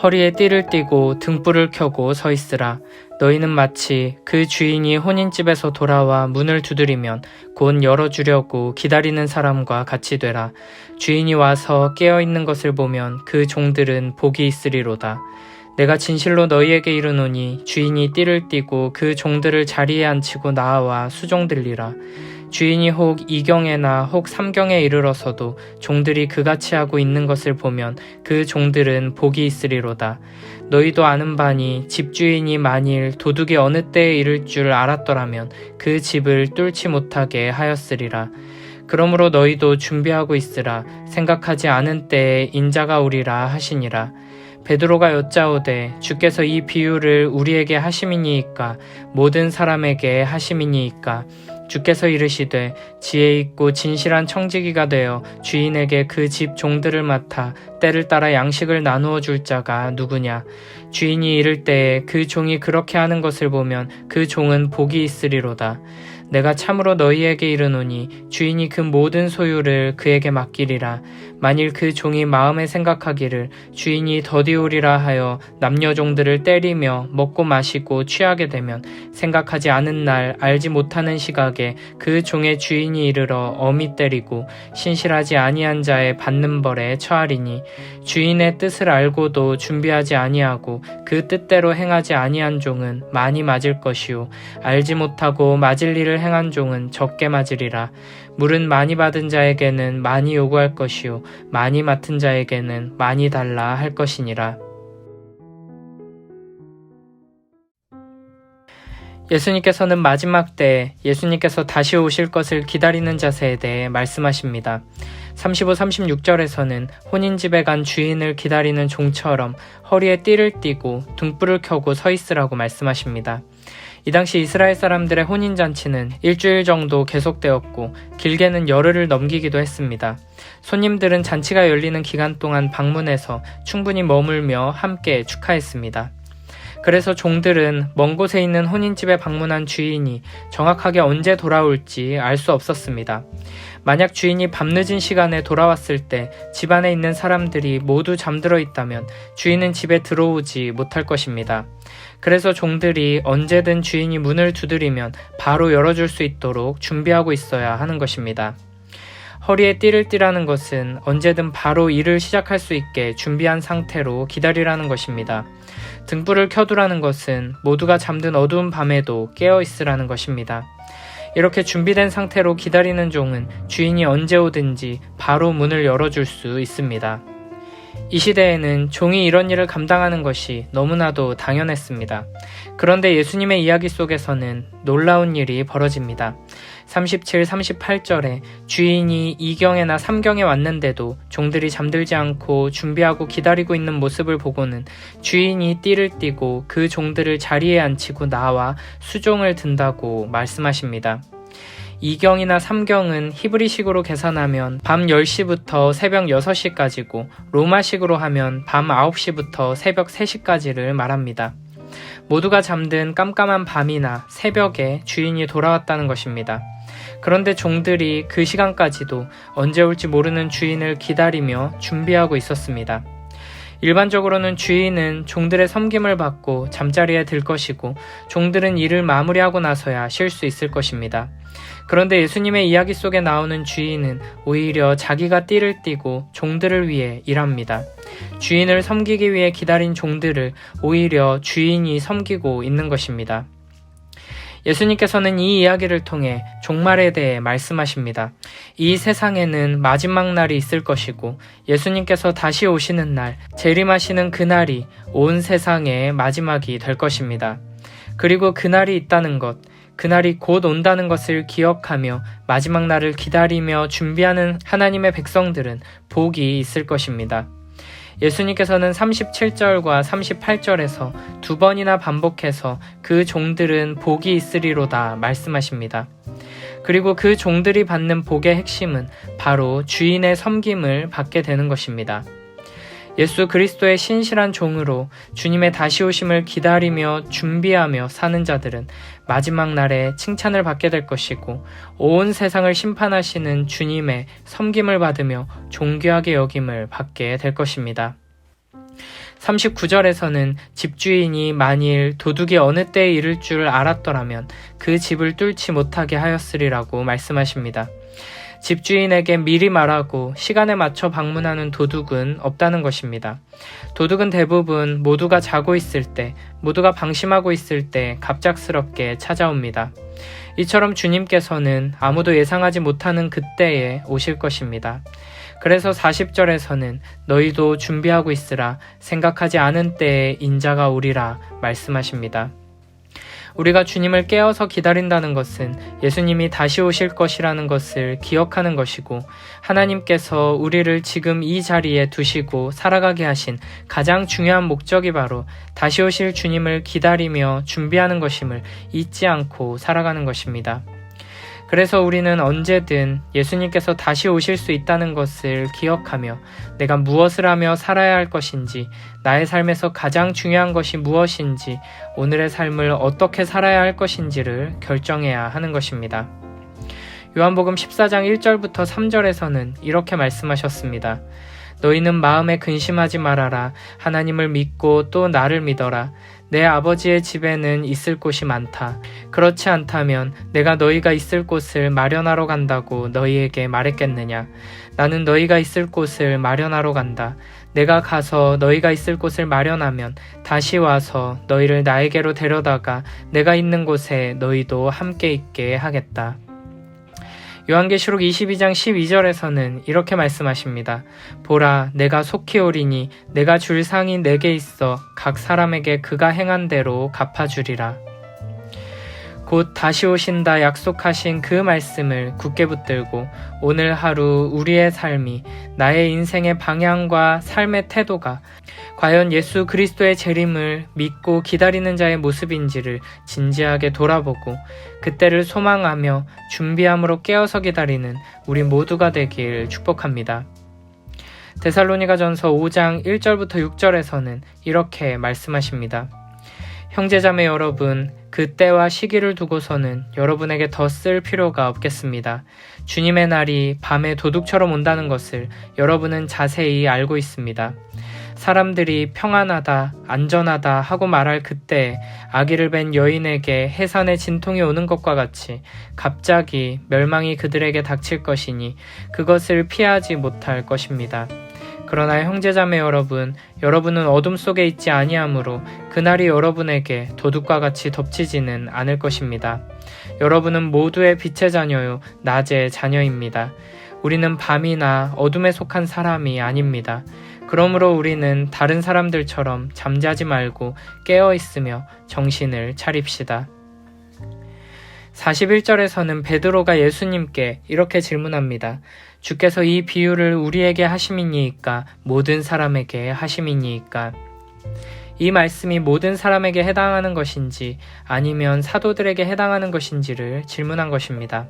허리에 띠를 띠고 등불을 켜고 서 있으라. 너희는 마치 그 주인이 혼인집에서 돌아와 문을 두드리면 곧 열어주려고 기다리는 사람과 같이 되라. 주인이 와서 깨어있는 것을 보면 그 종들은 복이 있으리로다. 내가 진실로 너희에게 이르노니 주인이 띠를 띠고 그 종들을 자리에 앉히고 나와 수종들리라. 주인이 혹 2경에나 혹 3경에 이르러서도 종들이 그같이 하고 있는 것을 보면 그 종들은 복이 있으리로다. 너희도 아는 바니 집주인이 만일 도둑이 어느 때에 이를 줄 알았더라면 그 집을 뚫지 못하게 하였으리라. 그러므로 너희도 준비하고 있으라. 생각하지 않은 때에 인자가 오리라 하시니라. 베드로가 여짜오되 주께서 이 비유를 우리에게 하심이니이까 모든 사람에게 하심이니이까. 주께서 이르시되 지혜 있고 진실한 청지기가 되어 주인에게 그 집 종들을 맡아 때를 따라 양식을 나누어 줄 자가 누구냐. 주인이 이를 때에 그 종이 그렇게 하는 것을 보면 그 종은 복이 있으리로다. 내가 참으로 너희에게 이르노니 주인이 그 모든 소유를 그에게 맡기리라. 만일 그 종이 마음에 생각하기를 주인이 더디오리라 하여 남녀 종들을 때리며 먹고 마시고 취하게 되면 생각하지 않은 날 알지 못하는 시각에 그 종의 주인이 이르러 엄히 때리고 신실하지 아니한 자의 받는 벌에 처하리니 주인의 뜻을 알고도 준비하지 아니하고 그 뜻대로 행하지 아니한 종은 많이 맞을 것이요 알지 못하고 맞을 일을 행한 종은 적게 맞으리라. 물은 많이 받은 자에게는 많이 요구할 것이요 많이 맡은 자에게는 많이 달라 할 것이니라. 예수님께서는 마지막 때에 예수님께서 다시 오실 것을 기다리는 자세에 대해 말씀하십니다. 35, 36절에서는 혼인집에 간 주인을 기다리는 종처럼 허리에 띠를 띠고 등불을 켜고 서 있으라고 말씀하십니다. 이 당시 이스라엘 사람들의 혼인잔치는 일주일 정도 계속되었고 길게는 열흘을 넘기기도 했습니다. 손님들은 잔치가 열리는 기간 동안 방문해서 충분히 머물며 함께 축하했습니다. 그래서 종들은 먼 곳에 있는 혼인집에 방문한 주인이 정확하게 언제 돌아올지 알 수 없었습니다. 만약 주인이 밤늦은 시간에 돌아왔을 때 집안에 있는 사람들이 모두 잠들어 있다면 주인은 집에 들어오지 못할 것입니다. 그래서 종들이 언제든 주인이 문을 두드리면 바로 열어줄 수 있도록 준비하고 있어야 하는 것입니다. 허리에 띠를 띠라는 것은 언제든 바로 일을 시작할 수 있게 준비한 상태로 기다리라는 것입니다. 등불을 켜두라는 것은 모두가 잠든 어두운 밤에도 깨어 있으라는 것입니다. 이렇게 준비된 상태로 기다리는 종은 주인이 언제 오든지 바로 문을 열어줄 수 있습니다. 이 시대에는 종이 이런 일을 감당하는 것이 너무나도 당연했습니다. 그런데 예수님의 이야기 속에서는 놀라운 일이 벌어집니다. 37, 38절에 주인이 2경에나 3경에 왔는데도 종들이 잠들지 않고 준비하고 기다리고 있는 모습을 보고는 주인이 띠를 띠고 그 종들을 자리에 앉히고 나와 수종을 든다고 말씀하십니다. 2경이나 3경은 히브리식으로 계산하면 밤 10시부터 새벽 6시까지고 로마식으로 하면 밤 9시부터 새벽 3시까지를 말합니다. 모두가 잠든 깜깜한 밤이나 새벽에 주인이 돌아왔다는 것입니다. 그런데 종들이 그 시간까지도 언제 올지 모르는 주인을 기다리며 준비하고 있었습니다. 일반적으로는 주인은 종들의 섬김을 받고 잠자리에 들 것이고 종들은 일을 마무리하고 나서야 쉴 수 있을 것입니다. 그런데 예수님의 이야기 속에 나오는 주인은 오히려 자기가 띠를 띠고 종들을 위해 일합니다. 주인을 섬기기 위해 기다린 종들을 오히려 주인이 섬기고 있는 것입니다. 예수님께서는 이 이야기를 통해 종말에 대해 말씀하십니다. 이 세상에는 마지막 날이 있을 것이고 예수님께서 다시 오시는 날, 재림하시는 그날이 온 세상의 마지막이 될 것입니다. 그리고 그날이 있다는 것, 그날이 곧 온다는 것을 기억하며 마지막 날을 기다리며 준비하는 하나님의 백성들은 복이 있을 것입니다. 예수님께서는 37절과 38절에서 두 번이나 반복해서 그 종들은 복이 있으리로다 말씀하십니다. 그리고 그 종들이 받는 복의 핵심은 바로 주인의 섬김을 받게 되는 것입니다. 예수 그리스도의 신실한 종으로 주님의 다시 오심을 기다리며 준비하며 사는 자들은 마지막 날에 칭찬을 받게 될 것이고 온 세상을 심판하시는 주님의 섬김을 받으며 존귀하게 여김을 받게 될 것입니다. 39절에서는 집주인이 만일 도둑이 어느 때에 이를 줄 알았더라면 그 집을 뚫지 못하게 하였으리라고 말씀하십니다. 집주인에게 미리 말하고 시간에 맞춰 방문하는 도둑은 없다는 것입니다. 도둑은 대부분 모두가 자고 있을 때, 모두가 방심하고 있을 때 갑작스럽게 찾아옵니다. 이처럼 주님께서는 아무도 예상하지 못하는 그때에 오실 것입니다. 그래서 40절에서는 너희도 준비하고 있으라, 생각하지 않은 때에 인자가 오리라 말씀하십니다. 우리가 주님을 깨어서 기다린다는 것은 예수님이 다시 오실 것이라는 것을 기억하는 것이고, 하나님께서 우리를 지금 이 자리에 두시고 살아가게 하신 가장 중요한 목적이 바로 다시 오실 주님을 기다리며 준비하는 것임을 잊지 않고 살아가는 것입니다. 그래서 우리는 언제든 예수님께서 다시 오실 수 있다는 것을 기억하며 내가 무엇을 하며 살아야 할 것인지, 나의 삶에서 가장 중요한 것이 무엇인지, 오늘의 삶을 어떻게 살아야 할 것인지를 결정해야 하는 것입니다. 요한복음 14장 1절부터 3절에서는 이렇게 말씀하셨습니다. 너희는 마음에 근심하지 말아라. 하나님을 믿고 또 나를 믿어라. 내 아버지의 집에는 있을 곳이 많다. 그렇지 않다면 내가 너희가 있을 곳을 마련하러 간다고 너희에게 말했겠느냐. 나는 너희가 있을 곳을 마련하러 간다. 내가 가서 너희가 있을 곳을 마련하면 다시 와서 너희를 나에게로 데려다가 내가 있는 곳에 너희도 함께 있게 하겠다. 요한계시록 22장 12절에서는 이렇게 말씀하십니다. 보라, 내가 속히 오리니 내가 줄 상이 내게 있어 각 사람에게 그가 행한 대로 갚아주리라. 곧 다시 오신다 약속하신 그 말씀을 굳게 붙들고 오늘 하루 우리의 삶이, 나의 인생의 방향과 삶의 태도가 과연 예수 그리스도의 재림을 믿고 기다리는 자의 모습인지를 진지하게 돌아보고 그때를 소망하며 준비함으로 깨어서 기다리는 우리 모두가 되길 축복합니다. 데살로니가전서 5장 1절부터 6절에서는 이렇게 말씀하십니다. 형제자매 여러분, 그 때와 시기를 두고서는 여러분에게 더 쓸 필요가 없겠습니다. 주님의 날이 밤에 도둑처럼 온다는 것을 여러분은 자세히 알고 있습니다. 사람들이 평안하다, 안전하다 하고 말할 그때에 아기를 뵌 여인에게 해산의 진통이 오는 것과 같이 갑자기 멸망이 그들에게 닥칠 것이니 그것을 피하지 못할 것입니다. 그러나 형제자매 여러분, 여러분은 어둠 속에 있지 아니하므로 그날이 여러분에게 도둑과 같이 덮치지는 않을 것입니다. 여러분은 모두의 빛의 자녀요, 낮의 자녀입니다. 우리는 밤이나 어둠에 속한 사람이 아닙니다. 그러므로 우리는 다른 사람들처럼 잠자지 말고 깨어 있으며 정신을 차립시다. 41절에서는 베드로가 예수님께 이렇게 질문합니다. 주께서 이 비유를 우리에게 하심이니이까 모든 사람에게 하심이니이까? 이 말씀이 모든 사람에게 해당하는 것인지 아니면 사도들에게 해당하는 것인지를 질문한 것입니다.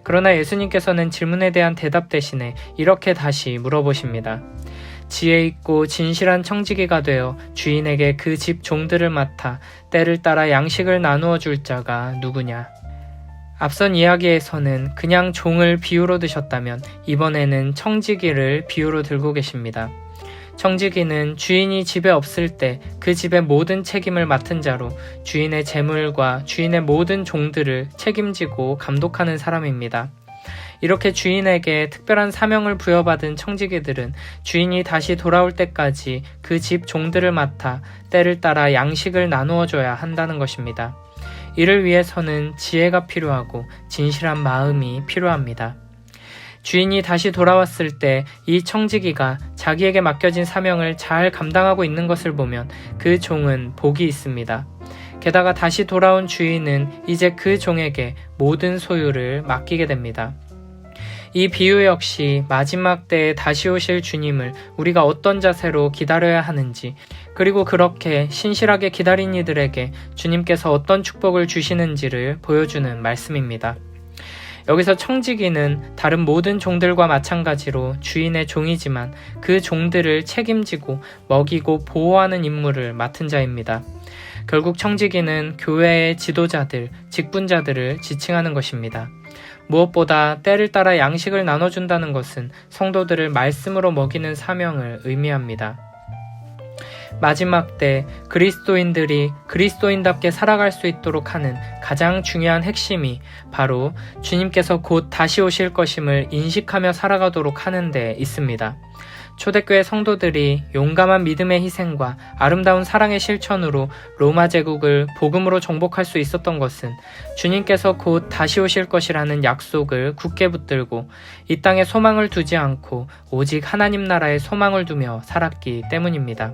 그러나 예수님께서는 질문에 대한 대답 대신에 이렇게 다시 물어보십니다. 지혜 있고 진실한 청지기가 되어 주인에게 그 집 종들을 맡아 때를 따라 양식을 나누어 줄 자가 누구냐? 앞선 이야기에서는 그냥 종을 비유로 드셨다면 이번에는 청지기를 비유로 들고 계십니다. 청지기는 주인이 집에 없을 때 그 집의 모든 책임을 맡은 자로 주인의 재물과 주인의 모든 종들을 책임지고 감독하는 사람입니다. 이렇게 주인에게 특별한 사명을 부여받은 청지기들은 주인이 다시 돌아올 때까지 그 집 종들을 맡아 때를 따라 양식을 나누어 줘야 한다는 것입니다. 이를 위해서는 지혜가 필요하고 진실한 마음이 필요합니다. 주인이 다시 돌아왔을 때 이 청지기가 자기에게 맡겨진 사명을 잘 감당하고 있는 것을 보면 그 종은 복이 있습니다. 게다가 다시 돌아온 주인은 이제 그 종에게 모든 소유를 맡기게 됩니다. 이 비유 역시 마지막 때에 다시 오실 주님을 우리가 어떤 자세로 기다려야 하는지, 그리고 그렇게 신실하게 기다린 이들에게 주님께서 어떤 축복을 주시는지를 보여주는 말씀입니다. 여기서 청지기는 다른 모든 종들과 마찬가지로 주인의 종이지만 그 종들을 책임지고 먹이고 보호하는 임무를 맡은 자입니다. 결국 청지기는 교회의 지도자들, 직분자들을 지칭하는 것입니다. 무엇보다 때를 따라 양식을 나눠준다는 것은 성도들을 말씀으로 먹이는 사명을 의미합니다. 마지막 때 그리스도인들이 그리스도인답게 살아갈 수 있도록 하는 가장 중요한 핵심이 바로 주님께서 곧 다시 오실 것임을 인식하며 살아가도록 하는 데 있습니다. 초대교회 성도들이 용감한 믿음의 희생과 아름다운 사랑의 실천으로 로마 제국을 복음으로 정복할 수 있었던 것은 주님께서 곧 다시 오실 것이라는 약속을 굳게 붙들고 이 땅에 소망을 두지 않고 오직 하나님 나라에 소망을 두며 살았기 때문입니다.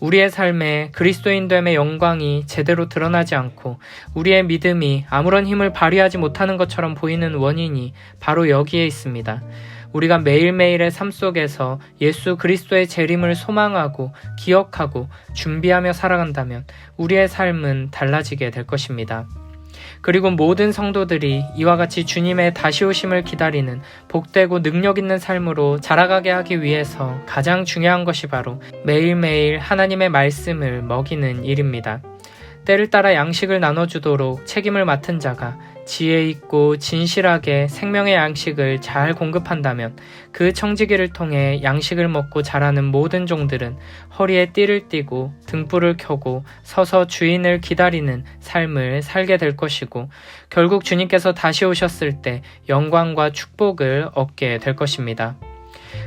우리의 삶에 그리스도인됨의 영광이 제대로 드러나지 않고 우리의 믿음이 아무런 힘을 발휘하지 못하는 것처럼 보이는 원인이 바로 여기에 있습니다. 우리가 매일매일의 삶 속에서 예수 그리스도의 재림을 소망하고 기억하고 준비하며 살아간다면 우리의 삶은 달라지게 될 것입니다. 그리고 모든 성도들이 이와 같이 주님의 다시 오심을 기다리는 복되고 능력 있는 삶으로 자라가게 하기 위해서 가장 중요한 것이 바로 매일매일 하나님의 말씀을 먹이는 일입니다. 때를 따라 양식을 나눠주도록 책임을 맡은 자가 지혜 있고 진실하게 생명의 양식을 잘 공급한다면 그 청지기를 통해 양식을 먹고 자라는 모든 종들은 허리에 띠를 띠고 등불을 켜고 서서 주인을 기다리는 삶을 살게 될 것이고 결국 주님께서 다시 오셨을 때 영광과 축복을 얻게 될 것입니다.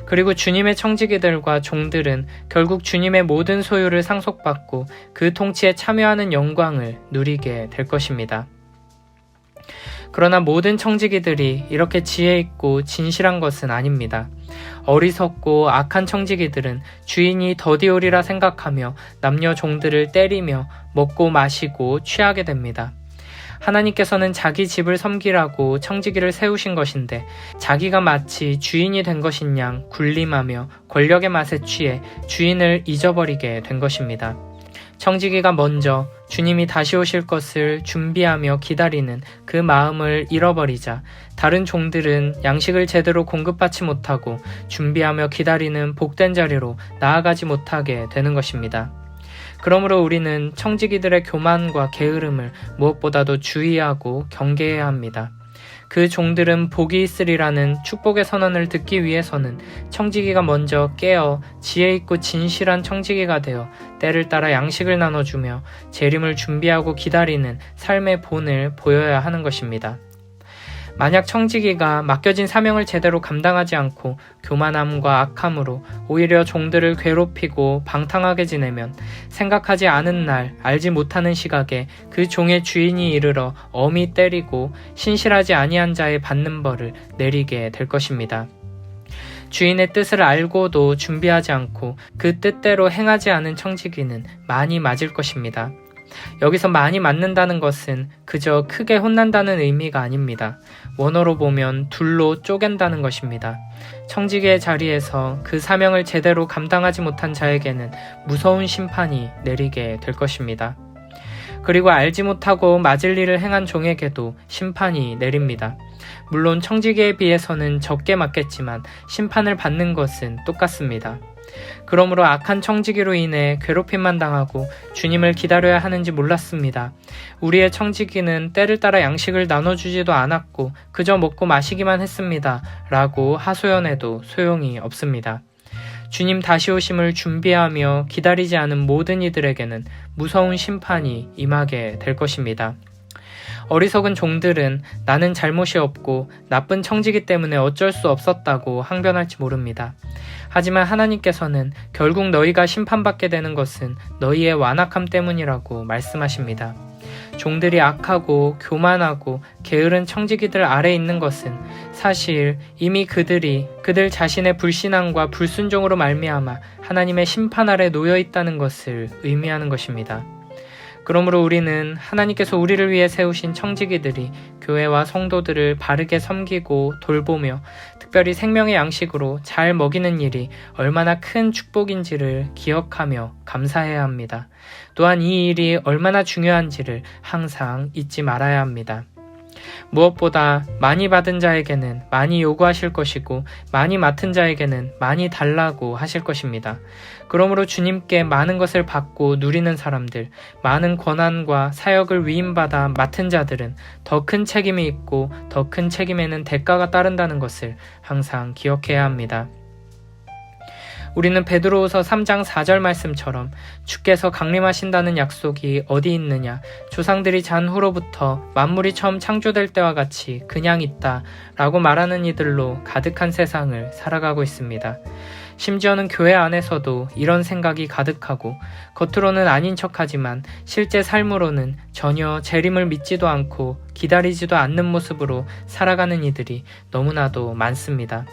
그리고 주님의 청지기들과 종들은 결국 주님의 모든 소유를 상속받고 그 통치에 참여하는 영광을 누리게 될 것입니다. 그러나 모든 청지기들이 이렇게 지혜 있고 진실한 것은 아닙니다. 어리석고 악한 청지기들은 주인이 더디오리라 생각하며 남녀 종들을 때리며 먹고 마시고 취하게 됩니다. 하나님께서는 자기 집을 섬기라고 청지기를 세우신 것인데 자기가 마치 주인이 된 것인 양 군림하며 권력의 맛에 취해 주인을 잊어버리게 된 것입니다. 청지기가 먼저 주님이 다시 오실 것을 준비하며 기다리는 그 마음을 잃어버리자 다른 종들은 양식을 제대로 공급받지 못하고 준비하며 기다리는 복된 자리로 나아가지 못하게 되는 것입니다. 그러므로 우리는 청지기들의 교만과 게으름을 무엇보다도 주의하고 경계해야 합니다. 그 종들은 복이 있으리라는 축복의 선언을 듣기 위해서는 청지기가 먼저 깨어 지혜 있고 진실한 청지기가 되어 때를 따라 양식을 나눠주며 재림을 준비하고 기다리는 삶의 본을 보여야 하는 것입니다. 만약 청지기가 맡겨진 사명을 제대로 감당하지 않고 교만함과 악함으로 오히려 종들을 괴롭히고 방탕하게 지내면 생각하지 않은 날 알지 못하는 시각에 그 종의 주인이 이르러 엄히 때리고 신실하지 아니한 자의 받는 벌을 내리게 될 것입니다. 주인의 뜻을 알고도 준비하지 않고 그 뜻대로 행하지 않은 청지기는 많이 맞을 것입니다. 여기서 많이 맞는다는 것은 그저 크게 혼난다는 의미가 아닙니다. 원어로 보면 둘로 쪼갠다는 것입니다. 청지기의 자리에서 그 사명을 제대로 감당하지 못한 자에게는 무서운 심판이 내리게 될 것입니다. 그리고 알지 못하고 맞을 일을 행한 종에게도 심판이 내립니다. 물론 청지기에 비해서는 적게 맞겠지만 심판을 받는 것은 똑같습니다. 그러므로 악한 청지기로 인해 괴롭힘만 당하고 주님을 기다려야 하는지 몰랐습니다. 우리의 청지기는 때를 따라 양식을 나눠주지도 않았고 그저 먹고 마시기만 했습니다. 라고 하소연해도 소용이 없습니다. 주님 다시 오심을 준비하며 기다리지 않은 모든 이들에게는 무서운 심판이 임하게 될 것입니다. 어리석은 종들은 나는 잘못이 없고 나쁜 청지기 때문에 어쩔 수 없었다고 항변할지 모릅니다. 하지만 하나님께서는 결국 너희가 심판받게 되는 것은 너희의 완악함 때문이라고 말씀하십니다. 종들이 악하고 교만하고 게으른 청지기들 아래 있는 것은 사실 이미 그들 자신의 불신앙과 불순종으로 말미암아 하나님의 심판 아래 놓여 있다는 것을 의미하는 것입니다. 그러므로 우리는 하나님께서 우리를 위해 세우신 청지기들이 교회와 성도들을 바르게 섬기고 돌보며 특별히 생명의 양식으로 잘 먹이는 일이 얼마나 큰 축복인지를 기억하며 감사해야 합니다. 또한 이 일이 얼마나 중요한지를 항상 잊지 말아야 합니다. 무엇보다 많이 받은 자에게는 많이 요구하실 것이고 많이 맡은 자에게는 많이 달라고 하실 것입니다. 그러므로 주님께 많은 것을 받고 누리는 사람들, 많은 권한과 사역을 위임받아 맡은 자들은 더 큰 책임이 있고 더 큰 책임에는 대가가 따른다는 것을 항상 기억해야 합니다. 우리는 베드로후서 3장 4절 말씀처럼 주께서 강림하신다는 약속이 어디 있느냐, 조상들이 잔 후로부터 만물이 처음 창조될 때와 같이 그냥 있다 라고 말하는 이들로 가득한 세상을 살아가고 있습니다. 심지어는 교회 안에서도 이런 생각이 가득하고 겉으로는 아닌 척하지만 실제 삶으로는 전혀 재림을 믿지도 않고 기다리지도 않는 모습으로 살아가는 이들이 너무나도 많습니다.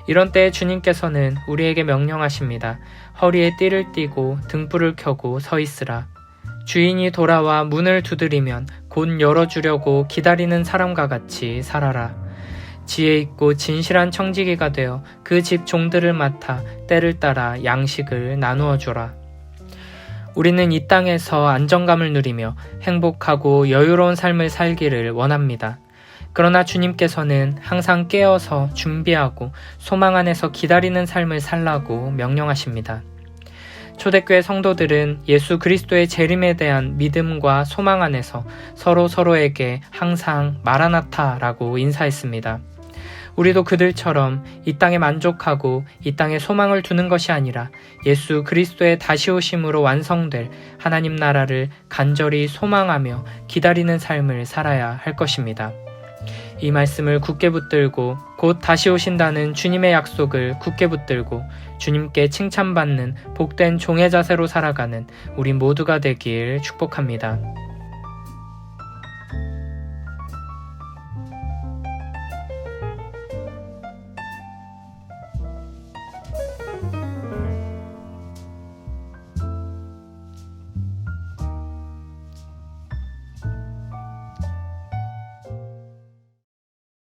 이런 때에 주님께서는 우리에게 명령하십니다. 허리에 띠를 띠고 등불을 켜고 서 있으라. 주인이 돌아와 문을 두드리면 곧 열어주려고 기다리는 사람과 같이 살아라. 지혜 있고 진실한 청지기가 되어 그 집 종들을 맡아 때를 따라 양식을 나누어 주라. 우리는 이 땅에서 안정감을 누리며 행복하고 여유로운 삶을 살기를 원합니다. 그러나 주님께서는 항상 깨어서 준비하고 소망 안에서 기다리는 삶을 살라고 명령하십니다. 초대교회 성도들은 예수 그리스도의 재림에 대한 믿음과 소망 안에서 서로에게 항상 마라나타라고 인사했습니다. 우리도 그들처럼 이 땅에 만족하고 이 땅에 소망을 두는 것이 아니라 예수 그리스도의 다시 오심으로 완성될 하나님 나라를 간절히 소망하며 기다리는 삶을 살아야 할 것입니다. 이 말씀을 굳게 붙들고 곧 다시 오신다는 주님의 약속을 굳게 붙들고 주님께 칭찬받는 복된 종의 자세로 살아가는 우리 모두가 되길 축복합니다.